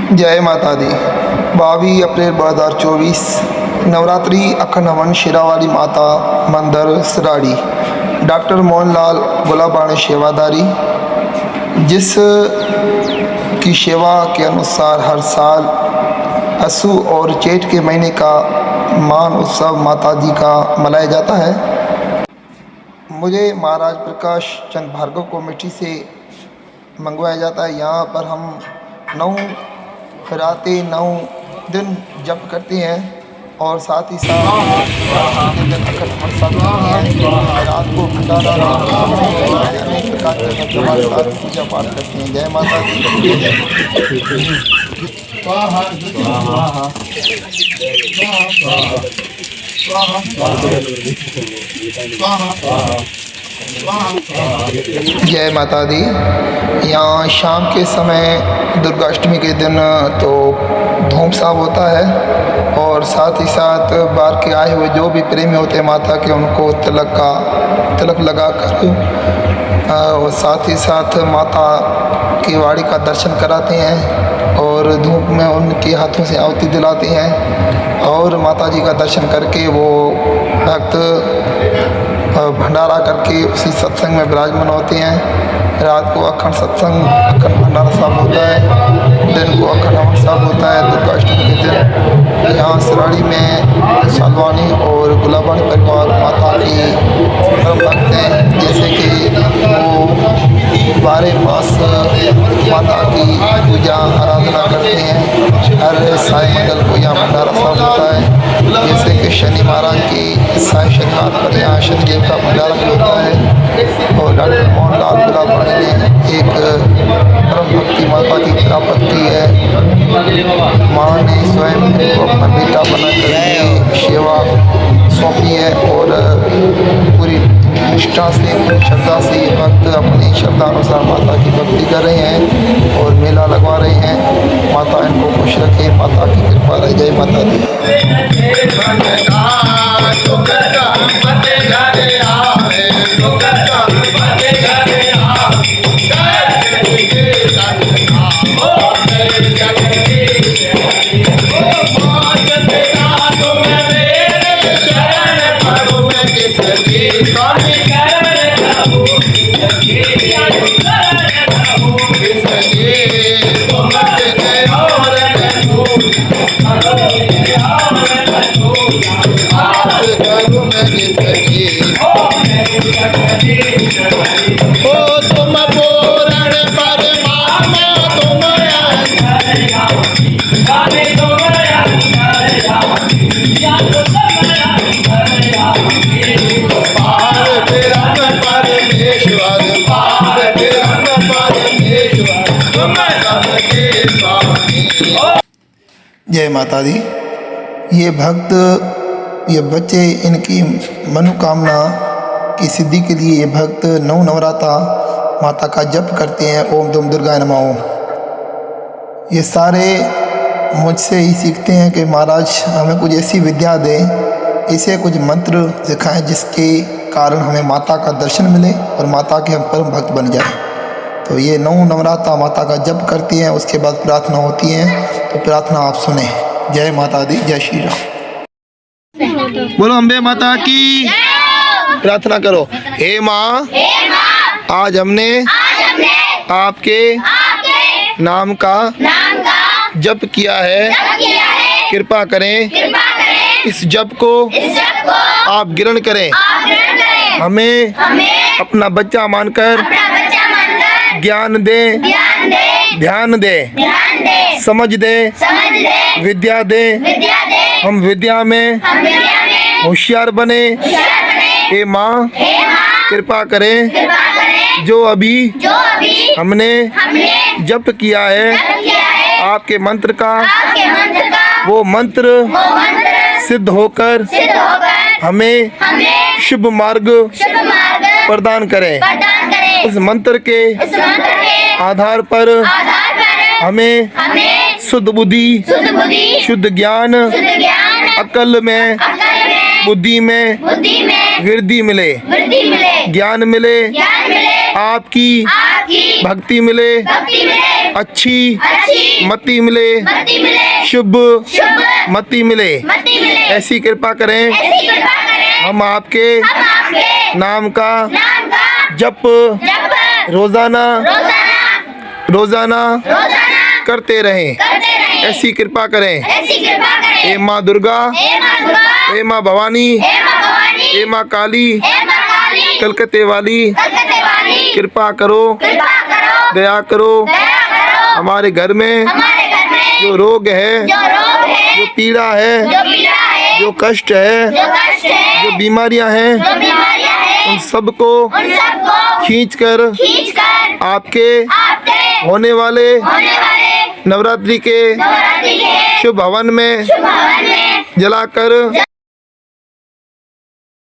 जय माता दी। 22 अप्रैल 2024 नवरात्रि अखंड हवन शेरावाली माता मंदिर सराड़ी। डॉक्टर मोहनलाल गुलाबाणी सेवादारी, जिस की सेवा के अनुसार हर साल असू और चैत के महीने का मान उत्सव माता जी का मनाया जाता है। मुझे महाराज प्रकाश चंद भार्गव कमेटी से मंगवाया जाता है। यहाँ पर हम 9 रातें 9 दिन जप करते हैं और साथ ही साथ रात को भंडारा अनेक प्रकार के साथ पूजा पाठ करते हैं। जय माता दी। जय माता दी। यहाँ शाम के समय दुर्गाष्टमी के दिन तो धूम साफ होता है और साथ ही साथ बाहर के आए हुए जो भी प्रेमी होते हैं माता के, उनको तिलक लगा कर और साथ ही साथ माता की वाड़ी का दर्शन कराते हैं और धूप में उनके हाथों से आहुति दिलाते हैं और माता जी का दर्शन करके वो भक्त भंडारा करके उसी सत्संग में विराजमान होते हैं। रात को अखंड सत्संग अखंड भंडारा साहब होता है, दिन को अखंड हवन साहब होता है। दुर्गाष्टमी के दिन यहाँ सराड़ी में सालवानी और गुलाबानी परिवार माता की परम भक्त हैं, जैसे कि वो 12 मास माता की पूजा आराधना करते हैं। हर साय मंगल को यहाँ भंडारा साहब होता है, जैसे कि शनि महाराज की साय शनिवार पर यहाँ शनिदेव का भंडारा भी होता है। और डॉक्टर मोहनलाल गुलाबाणी ने एक परम भक्ति माता की प्राप्त की है। माँ ने स्वयं इनको अपना बेटा बनाकर ये सेवा सौंपी है और पूरी निष्ठा से पूरी श्रद्धा से ये भक्त अपनी श्रद्धा अनुसार माता की भक्ति कर रहे हैं और मेला लगवा रहे हैं। माता इनको खुश रखे, माता की कृपा रहे। जय माता दी। जय माता दी। ये भक्त, ये बच्चे, इनकी मनोकामना की सिद्धि के लिए ये भक्त 9 नवराता माता का जप करते हैं। ओम दुम दुर्गाय नमः ओम। ये सारे मुझसे ही सीखते हैं कि महाराज हमें कुछ ऐसी विद्या दें, इसे कुछ मंत्र सिखाएं जिसके कारण हमें माता का दर्शन मिले और माता के हम परम भक्त बन जाएं। तो ये 9 नवराता माता का जप करती हैं, उसके बाद प्रार्थना होती है। तो प्रार्थना आप सुने। जय माता दी। जय श्री राम। बोलो अम्बे माता की। प्रार्थना करो। हे माँ, आज हमने आपके नाम का जप किया है। कृपा करें इस जप को आप ग्रहण करें। हमें अपना बच्चा मानकर ज्ञान दे, ध्यान दे, समझ दे, विद्या दे। हम विद्या में होशियार बने। हे माँ, कृपा करें जो अभी हमने जप किया है आपके मंत्र का, वो मंत्र सिद्ध होकर हमें शुभ मार्ग प्रदान करें। इस मंत्र के आधार पर हमें शुद्ध बुद्धि, शुद्ध ज्ञान, अकल में, बुद्धि में वृद्धि मिले, ज्ञान मिले आपकी भक्ति मिले, अच्छी मति मिले, शुभ मति मिले, ऐसी कृपा करें। हम आपके नाम का जप रोजाना करते रहें, ऐसी कृपा करें। हे माँ दुर्गा, हे माँ भवानी, हे माँ काली, कलकत्ते वाली, कृपा करो, दया करो। हमारे घर में जो रोग है, जो पीड़ा है, जो कष्ट है, जो बीमारियां हैं, उन सबको खींचकर आपके होने वाले नवरात्रि के शुभ हवन में जलाकर